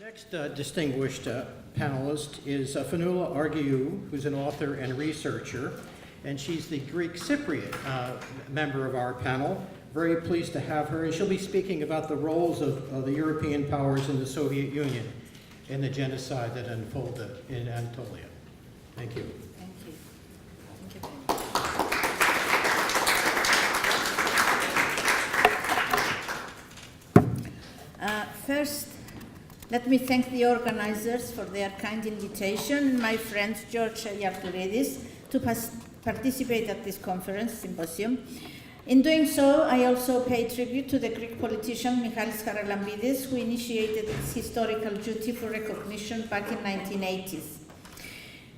Next distinguished panelist is Fanoulla Argyrou, who's an author and researcher, and she's the Greek Cypriot member of our panel. Very pleased to have her, and she'll be speaking about the roles of the European powers in the Soviet Union in the genocide that unfolded in Anatolia. Thank you. Thank you. Thank you. First, let me thank the organizers for their kind invitation and my friend George Yartouridis to participate at this conference, Symposium. In doing so, I also pay tribute to the Greek politician Michalis Charalambidis, who initiated its historical duty for recognition back in 1980s.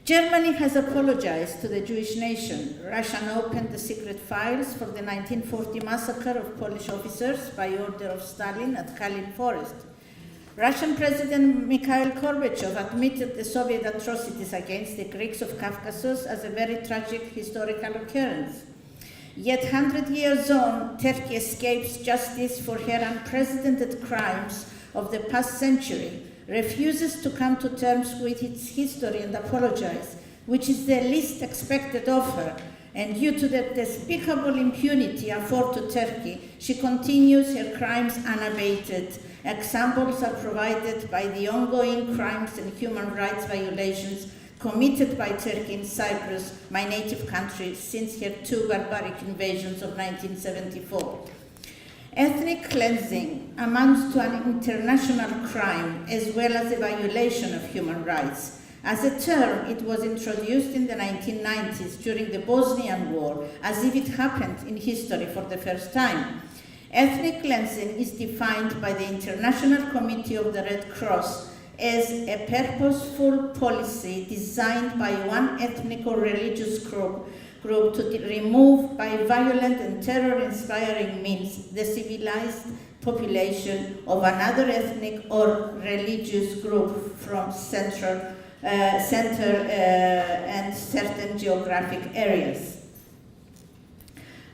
Germany has apologized to the Jewish nation. Russia opened the secret files for the 1940 massacre of Polish officers by order of Stalin at Kalin Forest. Russian President Mikhail Gorbachev admitted the Soviet atrocities against the Greeks of Caucasus as a very tragic historical occurrence. Yet 100 years on, Turkey escapes justice for her unprecedented crimes of the past century, refuses to come to terms with its history and apologize, which is the least expected of her, and due to the despicable impunity afforded to Turkey, she continues her crimes unabated. Examples are provided by the ongoing crimes and human rights violations committed by Turkey in Cyprus, my native country, since her two barbaric invasions of 1974. Ethnic cleansing amounts to an international crime as well as a violation of human rights. As a term, it was introduced in the 1990s during the Bosnian War, as if it happened in history for the first time. Ethnic cleansing is defined by the International Committee of the Red Cross as a purposeful policy designed by one ethnic or religious group to remove by violent and terror-inspiring means the civilized population of another ethnic or religious group from center and certain geographic areas.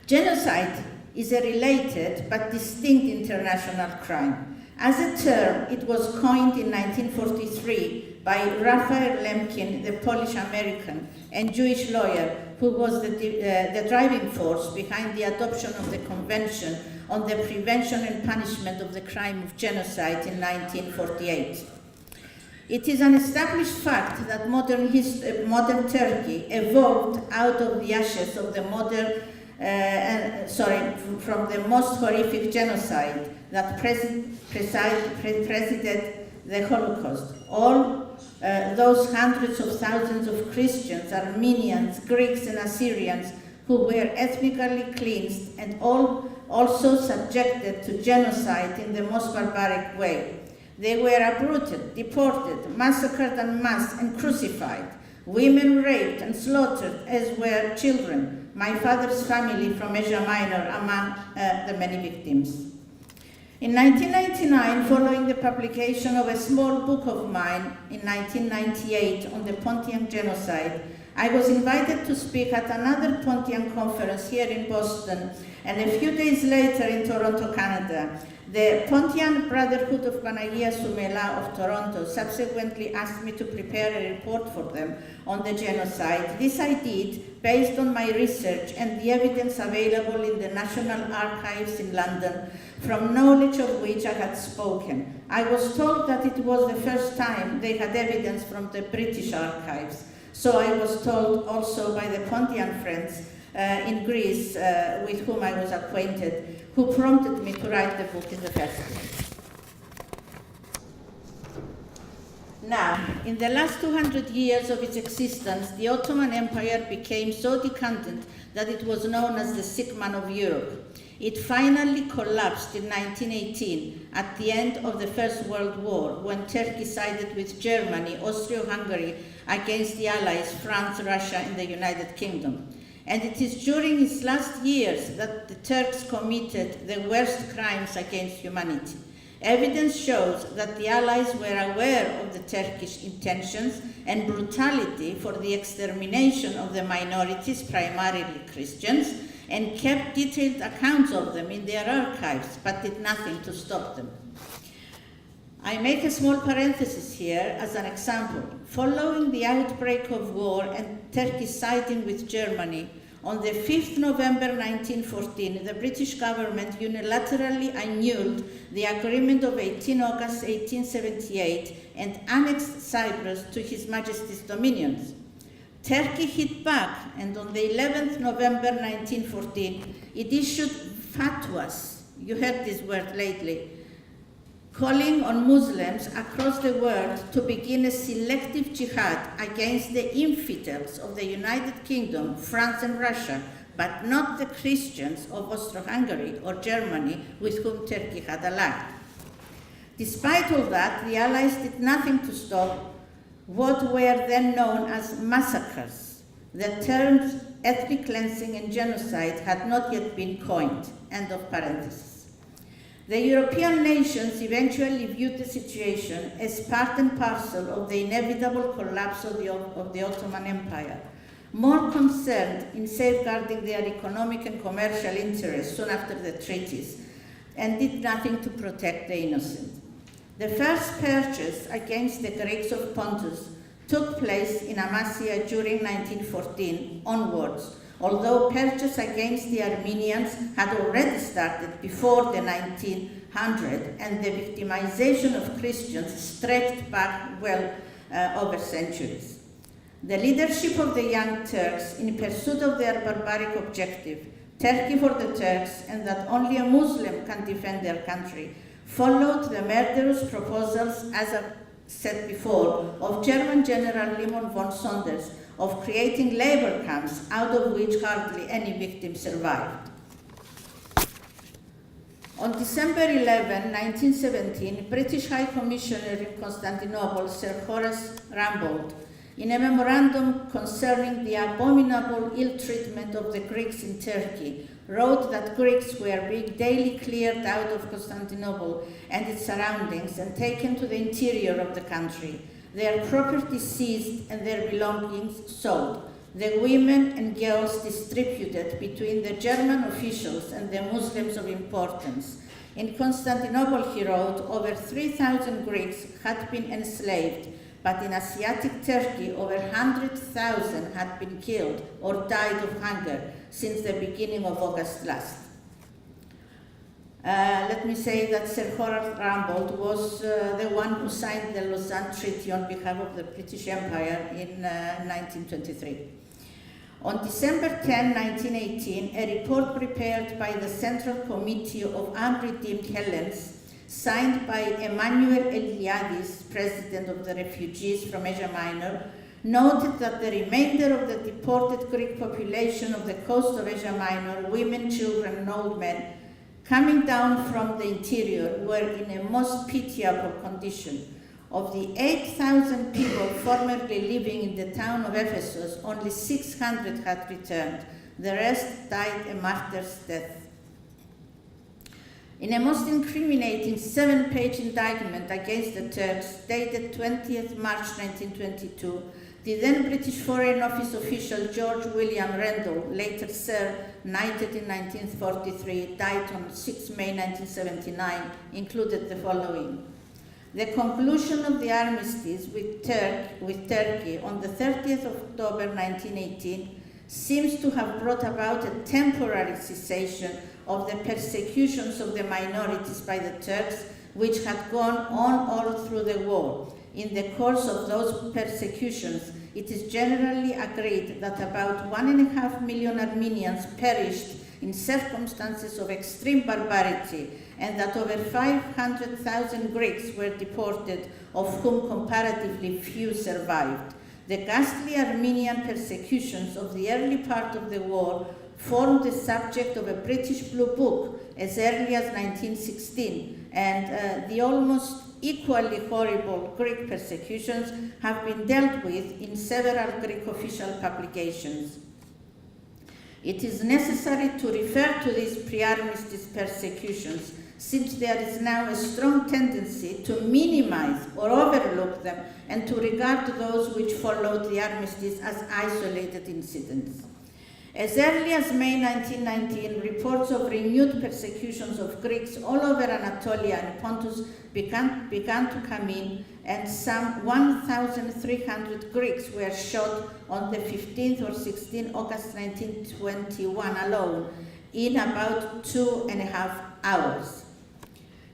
Genocide is a related but distinct international crime. As a term, it was coined in 1943 by Raphael Lemkin, the Polish-American and Jewish lawyer who was the driving force behind the adoption of the Convention on the Prevention and Punishment of the Crime of Genocide in 1948. It is an established fact that modern Turkey evolved out of the ashes of the from the most horrific genocide that preceded the Holocaust. All those hundreds of thousands of Christians, Armenians, Greeks, and Assyrians who were ethnically cleansed and also subjected to genocide in the most barbaric way. They were uprooted, deported, massacred en masse, and crucified. Women raped and slaughtered, as were children. My father's family from Asia Minor among the many victims. In 1999, following the publication of a small book of mine in 1998 on the Pontian genocide, I was invited to speak at another Pontian conference here in Boston, and a few days later in Toronto, Canada. The Pontian Brotherhood of Nakia of Toronto subsequently asked me to prepare a report for them on the genocide. This I did based on my research and the evidence available in the National Archives in London, from knowledge of which I had spoken. I was told that it was the first time they had evidence from the British archives. So I was told also by the Pontian friends in Greece with whom I was acquainted, who prompted me to write the book in the first place. Now, in the last 200 years of its existence, the Ottoman Empire became so decadent that it was known as the sick man of Europe. It finally collapsed in 1918 at the end of the First World War, when Turkey sided with Germany, Austria-Hungary against the Allies, France, Russia, and the United Kingdom. And it is during its last years that the Turks committed the worst crimes against humanity. Evidence shows that the Allies were aware of the Turkish intentions and brutality for the extermination of the minorities, primarily Christians, and kept detailed accounts of them in their archives, but did nothing to stop them. I make a small parenthesis here as an example. Following the outbreak of war and Turkey siding with Germany, on the 5th November 1914, the British government unilaterally annulled the agreement of 18 August 1878 and annexed Cyprus to His Majesty's dominions. Turkey hit back, and on the 11th November 1914, it issued fatwas, you heard this word lately, calling on Muslims across the world to begin a selective jihad against the infidels of the United Kingdom, France and Russia, but not the Christians of Austro-Hungary or Germany with whom Turkey had allied. Despite all that, the Allies did nothing to stop what were then known as massacres. The terms ethnic cleansing and genocide had not yet been coined. End of parenthesis. The European nations eventually viewed the situation as part and parcel of the inevitable collapse of the Ottoman Empire, more concerned in safeguarding their economic and commercial interests soon after the treaties, and did nothing to protect the innocent. The first purchase against the Greeks of Pontus took place in Amasya during 1914 onwards, although purchase against the Armenians had already started before the 1900, and the victimization of Christians stretched back well over centuries. The leadership of the Young Turks in pursuit of their barbaric objective, Turkey for the Turks and that only a Muslim can defend their country, followed the murderous proposals, as I've said before, of German General Limon von Sonders of creating labor camps, out of which hardly any victim survived. On December 11, 1917, British High Commissioner in Constantinople, Sir Horace Rambold, in a memorandum concerning the abominable ill treatment of the Greeks in Turkey, wrote that Greeks were being daily cleared out of Constantinople and its surroundings and taken to the interior of the country, their property seized and their belongings sold, the women and girls distributed between the German officials and the Muslims of importance. In Constantinople, he wrote, over 3,000 Greeks had been enslaved, but in Asiatic Turkey, over 100,000 had been killed or died of hunger since the beginning of August last. Let me say that Sir Horace Rambold was the one who signed the Lausanne Treaty on behalf of the British Empire in 1923. On December 10, 1918, a report prepared by the Central Committee of Unredeemed Hellenes, signed by Emmanuel Eliadis, president of the refugees from Asia Minor, noted that the remainder of the deported Greek population of the coast of Asia Minor, women, children, and old men, coming down from the interior, were in a most pitiable condition. Of the 8,000 people formerly living in the town of Ephesus, only 600 had returned. The rest died a martyr's death. In a most incriminating 7-page indictment against the Turks, dated 20th March 1922, the then British Foreign Office official George William Rendell, later Sir, knighted in 1943, died on 6 May 1979, included the following. The conclusion of the armistice with Turkey on the 30th of October 1918 seems to have brought about a temporary cessation of the persecutions of the minorities by the Turks, which had gone on all through the war. In the course of those persecutions, it is generally agreed that about 1.5 million Armenians perished in circumstances of extreme barbarity, and that over 500,000 Greeks were deported, of whom comparatively few survived. The ghastly Armenian persecutions of the early part of the war formed the subject of a British Blue Book as early as 1916, and the almost equally horrible Greek persecutions have been dealt with in several Greek official publications. It is necessary to refer to these pre-armistice persecutions, since there is now a strong tendency to minimize or overlook them and to regard those which followed the armistice as isolated incidents. As early as May 1919, reports of renewed persecutions of Greeks all over Anatolia and Pontus began to come in, and some 1,300 Greeks were shot on the 15th or 16th August 1921 alone, in about 2.5 hours.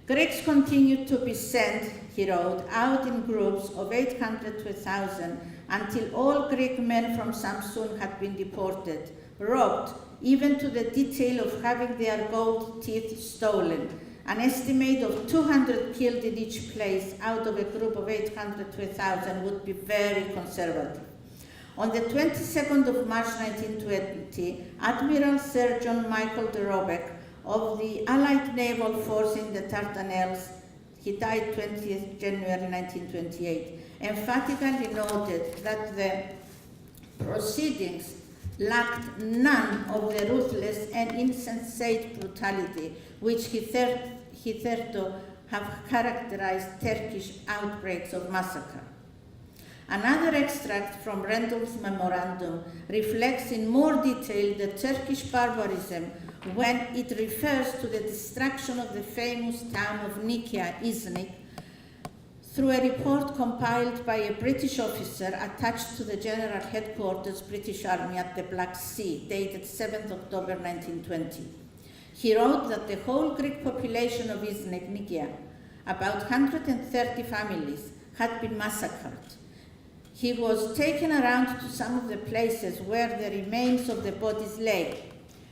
Greeks continued to be sent, he wrote, out in groups of 800 to 1,000 until all Greek men from Samsun had been deported, robbed, even to the detail of having their gold teeth stolen. An estimate of 200 killed in each place out of a group of 800 to 1,000 would be very conservative. On the 22nd of March 1920, Admiral Sir John Michael de Robeck of the Allied Naval Force in the Dardanelles, he died 20th January 1928, emphatically noted that the proceedings lacked none of the ruthless and insensate brutality which hitherto have characterized Turkish outbreaks of massacre. Another extract from Rendell's memorandum reflects in more detail the Turkish barbarism when it refers to the destruction of the famous town of Nakia, Iznik, through a report compiled by a British officer attached to the General Headquarters British Army at the Black Sea, dated 7th October 1920. He wrote that the whole Greek population of Iznik, Nakia, about 130 families, had been massacred. He was taken around to some of the places where the remains of the bodies lay.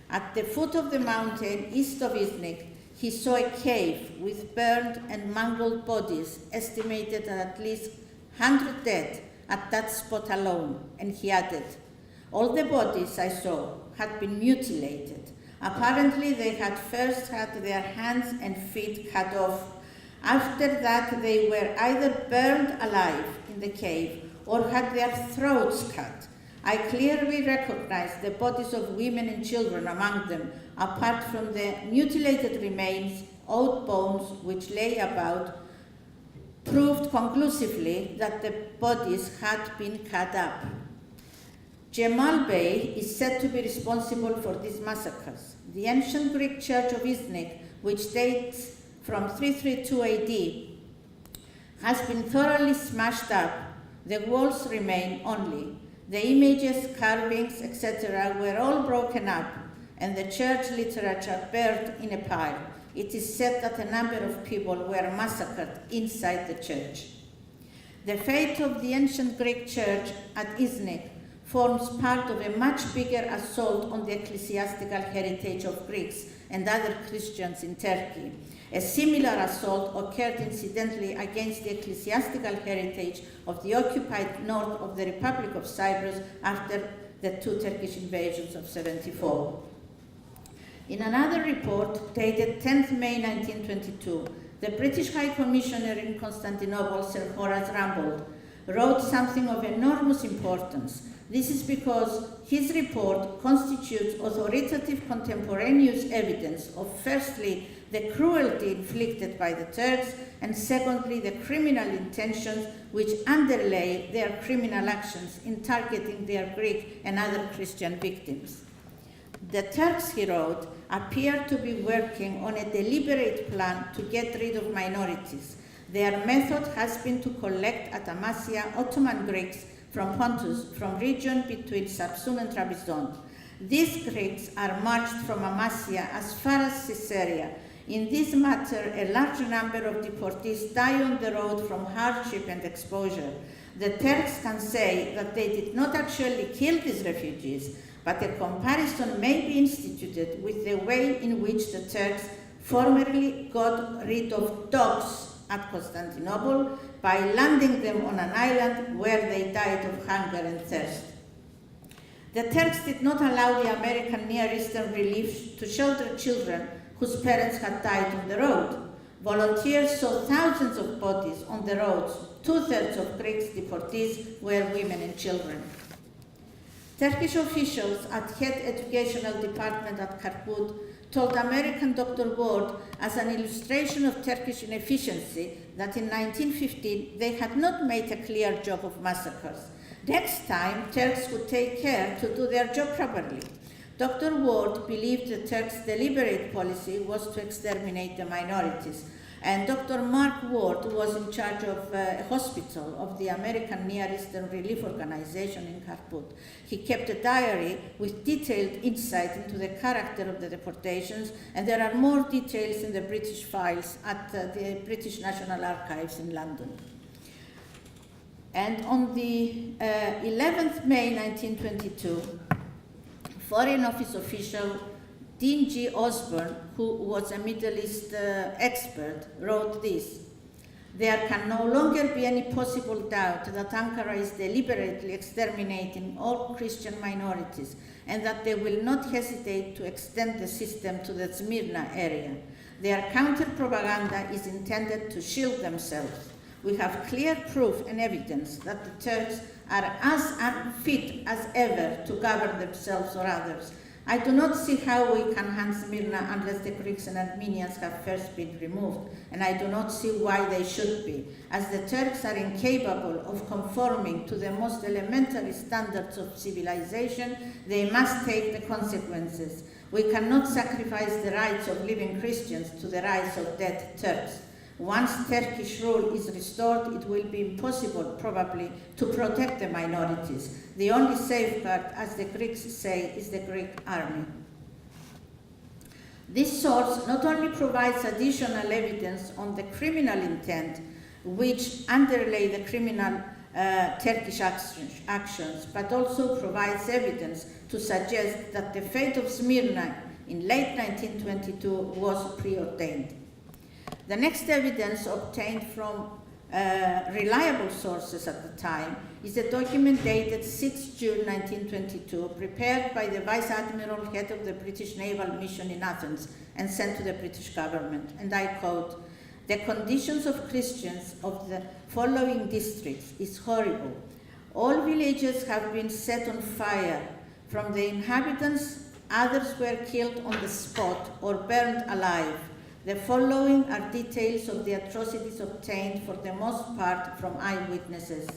At the foot of the mountain east of Iznik, he saw a cave with burned and mangled bodies, estimated at least 100 dead at that spot alone, and he added, "All the bodies I saw had been mutilated. Apparently they had first had their hands and feet cut off. After that they were either burned alive in the cave or had their throats cut. I clearly recognized the bodies of women and children among them, apart from the mutilated remains, old bones which lay about, proved conclusively that the bodies had been cut up." Cemal Bey is said to be responsible for these massacres. The ancient Greek church of Iznik, which dates from 332 AD, has been thoroughly smashed up. The walls remain only. The images, carvings, etc. were all broken up, and the church literature burned in a pile. It is said that a number of people were massacred inside the church. The fate of the ancient Greek church at Iznik forms part of a much bigger assault on the ecclesiastical heritage of Greeks and other Christians in Turkey. A similar assault occurred incidentally against the ecclesiastical heritage of the occupied north of the Republic of Cyprus after the two Turkish invasions of 74. In another report dated 10th May 1922, the British High Commissioner in Constantinople, Sir Horace Rambold, wrote something of enormous importance. This is because his report constitutes authoritative contemporaneous evidence of, firstly, the cruelty inflicted by the Turks, and secondly, the criminal intentions which underlay their criminal actions in targeting their Greek and other Christian victims. The Turks, he wrote, appear to be working on a deliberate plan to get rid of minorities. Their method has been to collect at Amasya Ottoman Greeks from Pontus, from region between Samsun and Trabzon. These Greeks are marched from Amasya as far as Caesarea. In this matter, a large number of deportees die on the road from hardship and exposure. The Turks can say that they did not actually kill these refugees, but a comparison may be instituted with the way in which the Turks formerly got rid of dogs at Constantinople by landing them on an island where they died of hunger and thirst. The Turks did not allow the American Near Eastern Relief to shelter children whose parents had died on the road. Volunteers saw thousands of bodies on the roads. 2/3 of Greek deportees were women and children. Turkish officials at Head Educational Department at Karkut told American Dr. Ward, as an illustration of Turkish inefficiency, that in 1915 they had not made a clear job of massacres. Next time, Turks would take care to do their job properly. Dr. Ward believed the Turks' deliberate policy was to exterminate the minorities, and Dr. Mark Ward was in charge of a hospital of the American Near Eastern Relief Organization in Khartoum. He kept a diary with detailed insight into the character of the deportations, and there are more details in the British files at the British National Archives in London. And on the 11th May 1922, Foreign Office official Dean G. Osborne, who was a Middle East expert, wrote this: "There can no longer be any possible doubt that Ankara is deliberately exterminating all Christian minorities and that they will not hesitate to extend the system to the Smyrna area. Their counter-propaganda is intended to shield themselves. We have clear proof and evidence that the Turks are as unfit as ever to govern themselves or others. I do not see how we can hand Smyrna unless the Greeks and Armenians have first been removed, and I do not see why they should be. As the Turks are incapable of conforming to the most elementary standards of civilization, they must take the consequences. We cannot sacrifice the rights of living Christians to the rights of dead Turks. Once Turkish rule is restored, it will be impossible, probably, to protect the minorities. The only safeguard, as the Greeks say, is the Greek army." This source not only provides additional evidence on the criminal intent which underlay the criminal Turkish actions, but also provides evidence to suggest that the fate of Smyrna in late 1922 was preordained. The next evidence obtained from reliable sources at the time is a document dated 6 June 1922, prepared by the Vice Admiral, head of the British Naval Mission in Athens, and sent to the British government. And I quote, "The conditions of Christians of the following districts is horrible. All villages have been set on fire. From the inhabitants, others were killed on the spot or burned alive. The following are details of the atrocities obtained for the most part from eyewitnesses.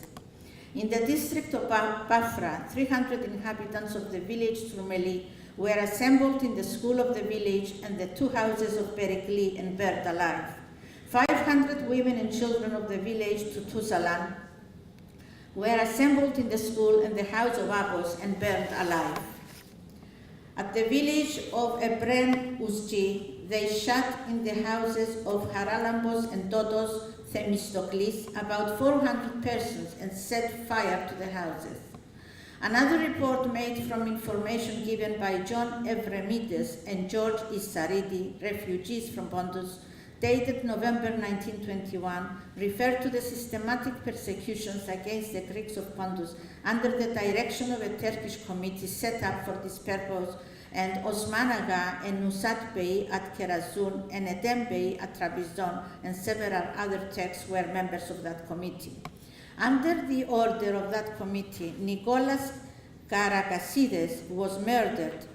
In the district of Bafra, 300 inhabitants of the village Trumeli were assembled in the school of the village and the 2 houses of Perikli and burned alive. 500 women and children of the village Tutusalan were assembled in the school and the house of Abos and burned alive. At the village of Ebren Uzji, they shut in the houses of Haralambos and Dodos Themistoklis about 400 persons and set fire to the houses." Another report made from information given by John Evremides and George Issaridi, refugees from Pontus, dated November 1921, referred to the systematic persecutions against the Greeks of Pontus under the direction of a Turkish committee set up for this purpose, and Osman Aga and Nusat Bey at Kerazun and Edem Bey at Trabzon and several other Turks were members of that committee. Under the order of that committee, Nicolas Karakasides was murdered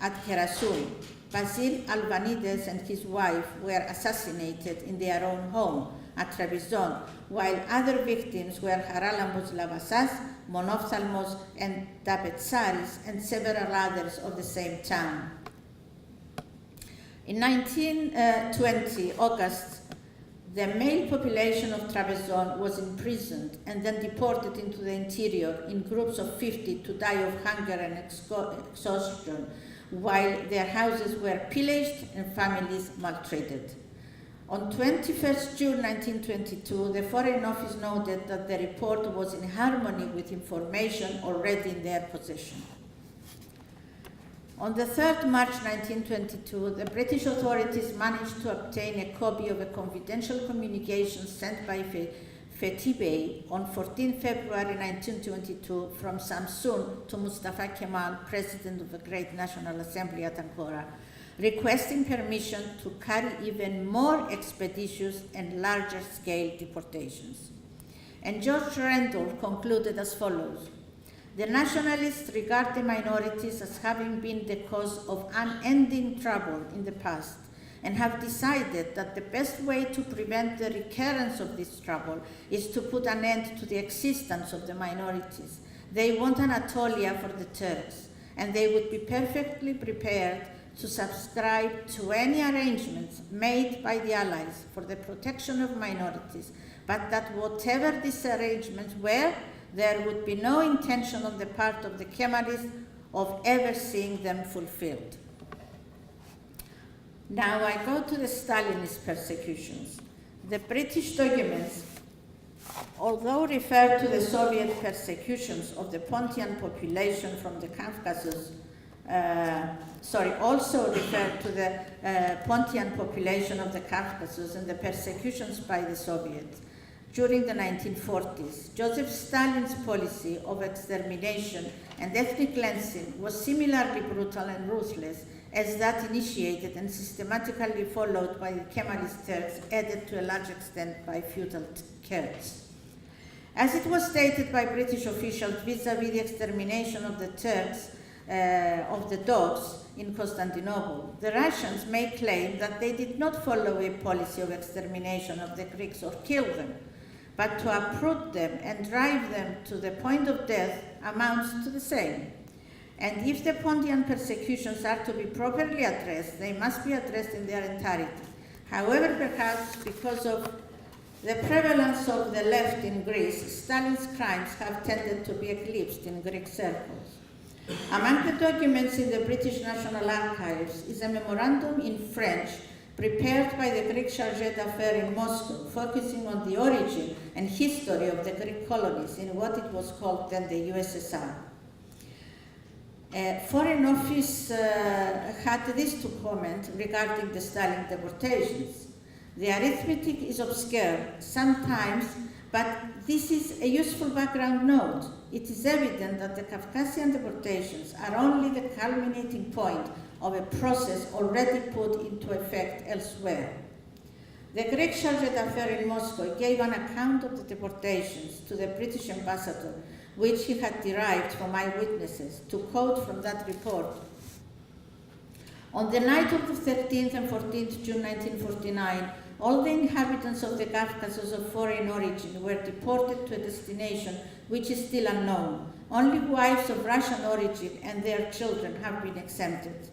at Kerazun. Basil Albanides and his wife were assassinated in their own home at Trabzon, while other victims were Haralambos Lavasas, Monophthalmos and Dabetsaris, and several others of the same town. In 1920, August, the male population of Trabzon was imprisoned and then deported into the interior in groups of 50 to die of hunger and exhaustion, while their houses were pillaged and families maltreated. On 21st June 1922, the Foreign Office noted that the report was in harmony with information already in their possession. On the 3rd March 1922, the British authorities managed to obtain a copy of a confidential communication sent by Fethi Bey on 14 February 1922 from Samsun to Mustafa Kemal, President of the Great National Assembly at Ankara, requesting permission to carry even more expeditious and larger scale deportations. And George Randolph concluded as follows: "The nationalists regard the minorities as having been the cause of unending trouble in the past and have decided that the best way to prevent the recurrence of this trouble is to put an end to the existence of the minorities. They want Anatolia for the Turks, and they would be perfectly prepared to subscribe to any arrangements made by the Allies for the protection of minorities, but that whatever these arrangements were, there would be no intention on the part of the Kemalists of ever seeing them fulfilled. Now I go to the Stalinist persecutions. The British documents, although refer to the Soviet persecutions of the Pontian population from the Caucasus, also refer to the Pontian population of the Caucasus and the persecutions by the Soviets. During the 1940s, Joseph Stalin's policy of extermination and ethnic cleansing was similarly brutal and ruthless as that initiated and systematically followed by the Kemalist Turks, aided to a large extent by feudal Kurds. As it was stated by British officials vis-à-vis the extermination of the Turks, of the dogs in Constantinople, the Russians may claim that they did not follow a policy of extermination of the Greeks or kill them, but to uproot them and drive them to the point of death amounts to the same. And if the Pontian persecutions are to be properly addressed, they must be addressed in their entirety. However, perhaps because of the prevalence of the left in Greece, Stalin's crimes have tended to be eclipsed in Greek circles. Among the documents in the British National Archives is a memorandum in French prepared by the Greek Chargé d'Affaires in Moscow, focusing on the origin and history of the Greek colonies in what it was called then the USSR. Foreign Office had this to comment regarding the Stalin deportations. The arithmetic is obscure sometimes, but this is a useful background note. It is evident that the Caucasian deportations are only the culminating point of a process already put into effect elsewhere. The Greek Chargé d'Affaires in Moscow gave an account of the deportations to the British ambassador, which he had derived from eyewitnesses. To quote from that report, on the night of the 13th and 14th June 1949, all the inhabitants of the Caucasus of foreign origin were deported to a destination which is still unknown. Only wives of Russian origin and their children have been exempted.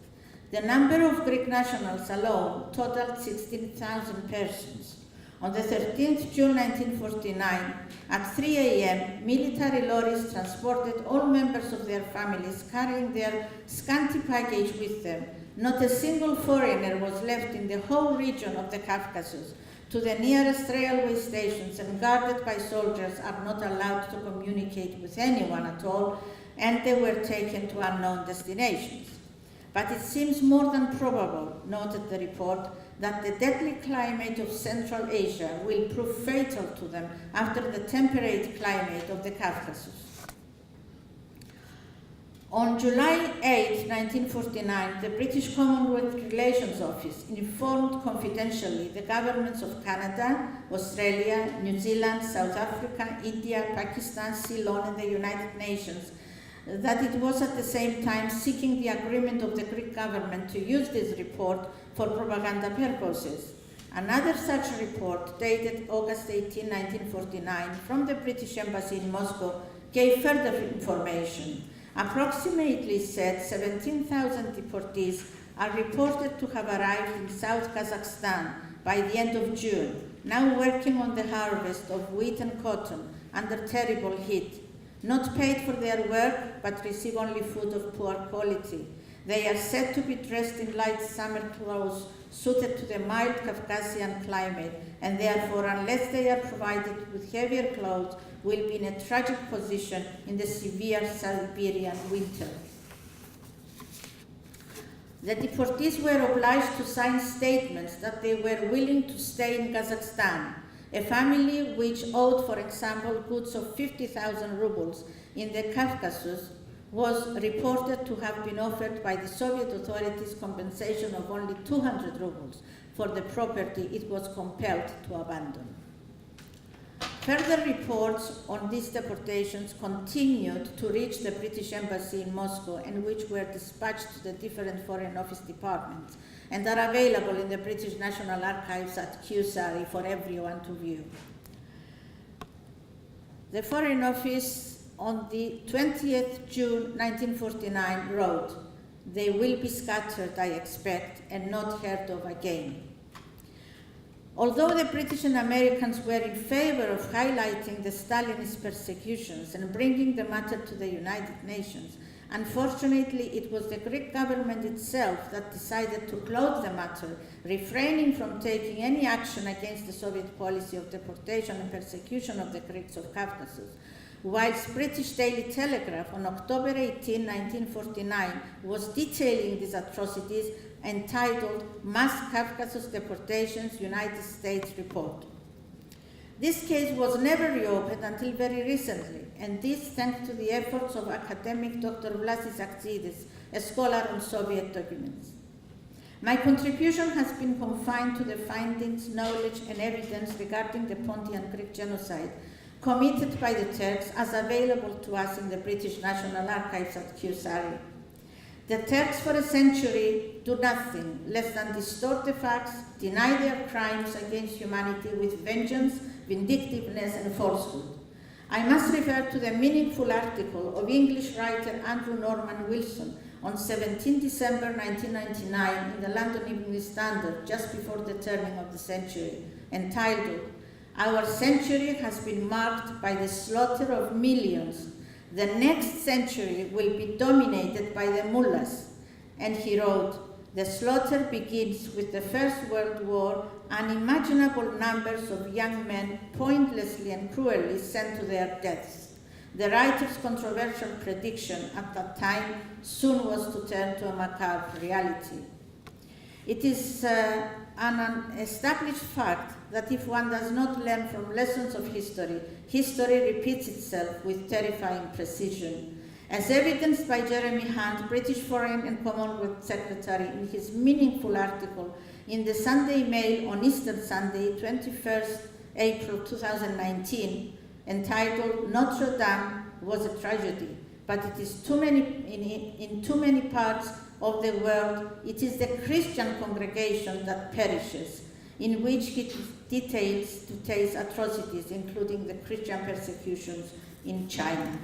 The number of Greek nationals alone totaled 16,000 persons. On the 13th June 1949, at 3 a.m., military lorries transported all members of their families carrying their scanty baggage with them. Not a single foreigner was left in the whole region of the Caucasus. To the nearest railway stations and guarded by soldiers are not allowed to communicate with anyone at all, and they were taken to unknown destinations. But it seems more than probable, noted the report, that the deadly climate of Central Asia will prove fatal to them after the temperate climate of the Caucasus. On July 8, 1949, the British Commonwealth Relations Office informed confidentially the governments of Canada, Australia, New Zealand, South Africa, India, Pakistan, Ceylon, and the United Nations that it was at the same time seeking the agreement of the Greek government to use this report for propaganda purposes. Another such report, dated August 18, 1949, from the British Embassy in Moscow, gave further information. Approximately said 17,000 deportees are reported to have arrived in South Kazakhstan by the end of June, now working on the harvest of wheat and cotton under terrible heat. Not paid for their work, but receive only food of poor quality. They are said to be dressed in light summer clothes suited to the mild Caucasian climate, and therefore, unless they are provided with heavier clothes, will be in a tragic position in the severe Siberian winter. The deportees were obliged to sign statements that they were willing to stay in Kazakhstan. A family which owed, for example, goods of 50,000 rubles in the Caucasus was reported to have been offered by the Soviet authorities compensation of only 200 rubles for the property it was compelled to abandon. Further reports on these deportations continued to reach the British Embassy in Moscow, and which were dispatched to the different Foreign Office departments and are available in the British National Archives at QSARI for everyone to view. The Foreign Office on the 20th June 1949 wrote, "They will be scattered, I expect, and not heard of again." Although the British and Americans were in favor of highlighting the Stalinist persecutions and bringing the matter to the United Nations, unfortunately it was the Greek government itself that decided to close the matter, refraining from taking any action against the Soviet policy of deportation and persecution of the Greeks of Caucasus. Whilst British Daily Telegraph on October 18, 1949 was detailing these atrocities, entitled "Mass Caucasus Deportations, United States Report." This case was never reopened until very recently, and this thanks to the efforts of academic Dr. Vlasis Aktsidis, a scholar on Soviet documents. My contribution has been confined to the findings, knowledge, and evidence regarding the Pontian Greek genocide committed by the Turks as available to us in the British National Archives at Kew-Surrey. The Turks for a century do nothing less than distort the facts, deny their crimes against humanity with vengeance, vindictiveness, and falsehood. I must refer to the meaningful article of English writer Andrew Norman Wilson on 17 December 1999 in the London Evening Standard, just before the turning of the century, entitled, "Our century has been marked by the slaughter of millions. The next century will be dominated by the mullahs." And he wrote, "The slaughter begins with the First World War, unimaginable numbers of young men pointlessly and cruelly sent to their deaths. The writer's controversial prediction at that time soon was to turn to a macabre reality." It is an established fact that if one does not learn from lessons of history, history repeats itself with terrifying precision. As evidenced by Jeremy Hunt, British Foreign and Commonwealth Secretary, in his meaningful article in the Sunday Mail on Easter Sunday, 21st April 2019, entitled "Notre Dame was a tragedy, but it is in too many parts of the world, it is the Christian congregation that perishes," in which he details today's atrocities, including the Christian persecutions in China.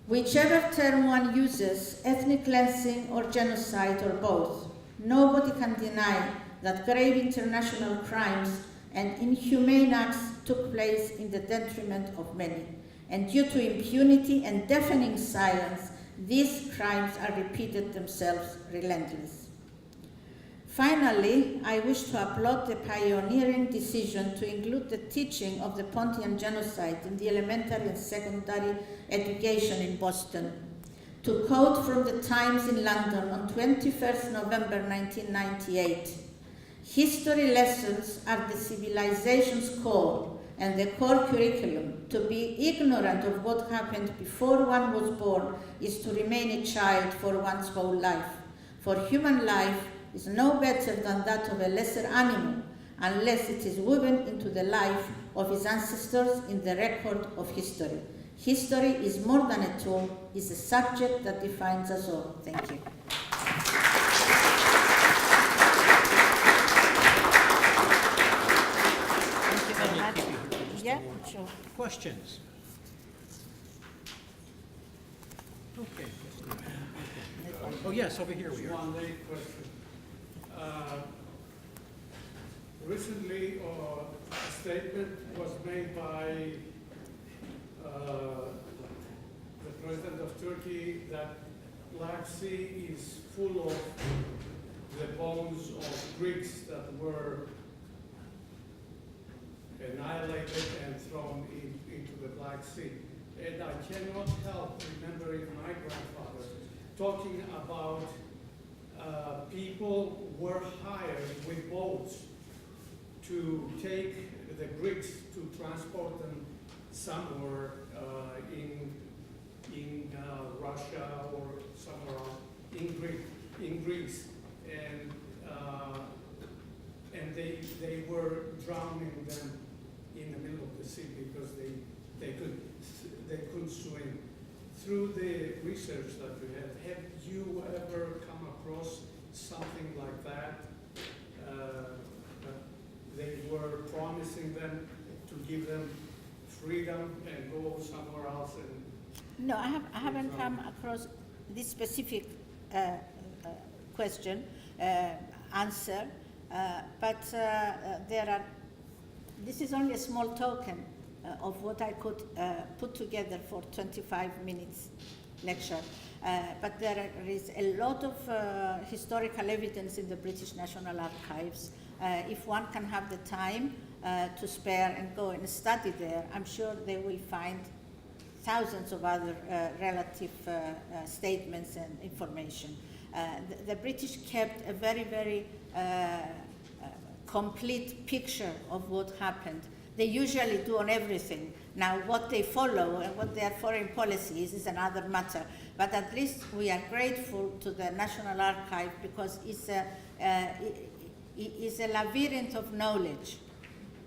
Whichever term one uses, ethnic cleansing or genocide or both, nobody can deny that grave international crimes and inhumane acts took place in the detriment of many. And due to impunity and deafening silence, these crimes are repeated themselves relentlessly. Finally, I wish to applaud the pioneering decision to include the teaching of the Pontian genocide in the elementary and secondary education in Boston. To quote from the Times in London on 21st November 1998, "History lessons are the civilization's core and the core curriculum. To be ignorant of what happened before one was born is to remain a child for one's whole life. For human life is no better than that of a lesser animal, unless it is woven into the life of its ancestors in the record of history. History is more than a tool, it's a subject that defines us all." Thank you. Thank you very much. Yeah, sure. Questions? Okay. Oh, yes, over here we are. One late question. Recently, a statement was made by the President of Turkey that Black Sea is full of the bones of Greeks that were annihilated and thrown into the Black Sea. And I cannot help remembering my grandfather talking about people were hired with boats to take the Greeks to transport them somewhere in Russia or somewhere else in Greece, and they were drowning them in the middle of the sea because they couldn't swim. Through the research that you have you ever come across something like that? They were promising them to give them read them and go somewhere else and? No, I haven't come across this specific question, answer, but this is only a small token of what I could put together for 25 minutes lecture. But there is a lot of historical evidence in the British National Archives. If one can have the time to spare and go and study there, I'm sure they will find thousands of other relative statements and information. The British kept a very, very complete picture of what happened. They usually do on everything. Now, what they follow and what their foreign policy is another matter. But at least we are grateful to the National Archive because it's a labyrinth of knowledge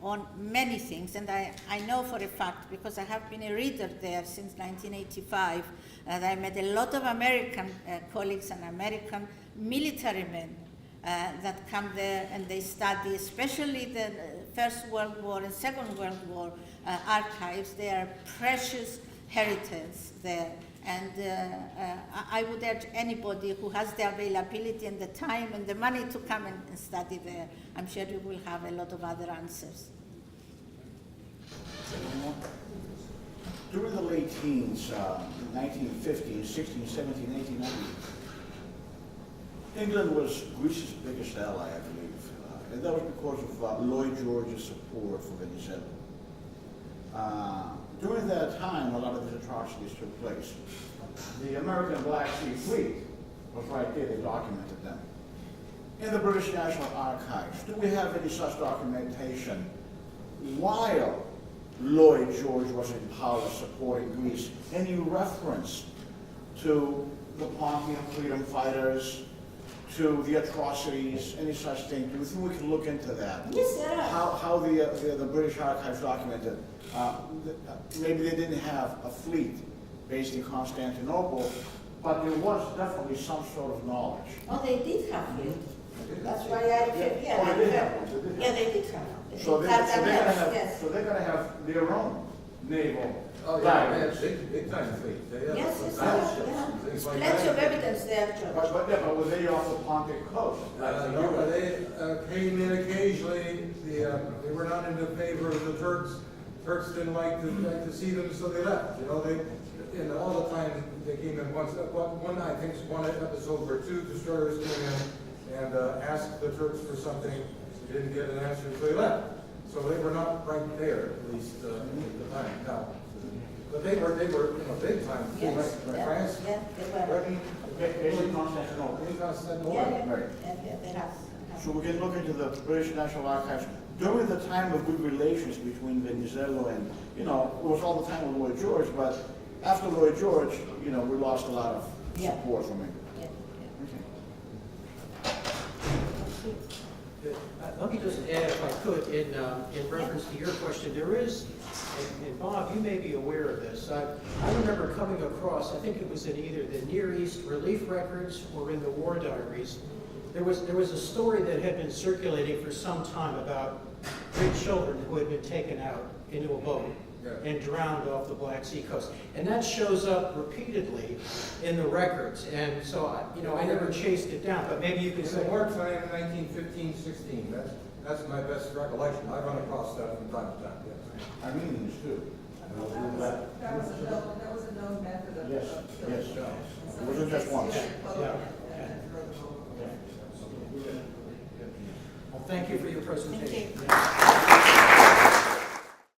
on many things. And I know for a fact, because I have been a reader there since 1985, and I met a lot of American colleagues and American military men that come there and they study, especially the First World War and Second World War archives. They are precious heritage there. And I would urge anybody who has the availability and the time and the money to come and study there. I'm sure you will have a lot of other answers. During the late teens, 1950s, 16, 17, 18, 19, England was Greece's biggest ally, I believe. And that was because of Lloyd George's support for Venezuela. During that time, a lot of these atrocities took place. The American Black Sea Fleet was right there, they documented them. In the British National Archives, do we have any such documentation while Lloyd George was in power supporting Greece? Any reference to the Pontian freedom fighters, to the atrocities, any such thing? Do you think we can look into that? Yes, there are. How the British Archives documented. Maybe they didn't have a fleet based in Constantinople, but there was definitely some sort of knowledge. Oh, they did have it. That's why I referred. Yeah, Oh, they did have one. yeah, they did have it. So they're Yes. gonna have their own naval. Oh, yeah, they had big time fleet. They had Yes, yes, battleships yeah. and things like Plenty of that. evidence there, George. But were they off the Pontic coast? No, but they came in occasionally. They were not in favor of the Turks. Turks didn't like to see them, so they left. You know, and all the time they came in once. One I think one episode where two destroyers came in and asked the Turks for something. They didn't get an answer, so they left. So they were not right there, at least at the time. Now, but they were big time. Yes, Right? yeah, France, yeah, they were. Britain, Based in Constantinople. in Constantinople. Yeah, Right. yeah, they have. So we can look into the British National Archives. During the time of good relations between Venezuela and, it was all the time with Lloyd George, but after Lloyd George, we lost a lot of Yeah. support from him. Yeah, Okay. Let me just add, if I could, in reference to your question, there is, and Bob, you may be aware of this, I remember coming across, I think it was in either the Near East relief records or in the war diaries, there was a story that had been circulating for some time about 3 children who had been taken out into a boat and drowned off the Black Sea coast. And that shows up repeatedly in the records. And so, I never chased it down, but maybe you could In say. the wartime in 1915, 16, that's my best recollection. I run across that from time to time, yes. Armenians too. That was a known method of. Yes, of- yes. of- It wasn't just once. Yeah. Well, thank you for your presentation. Thank you.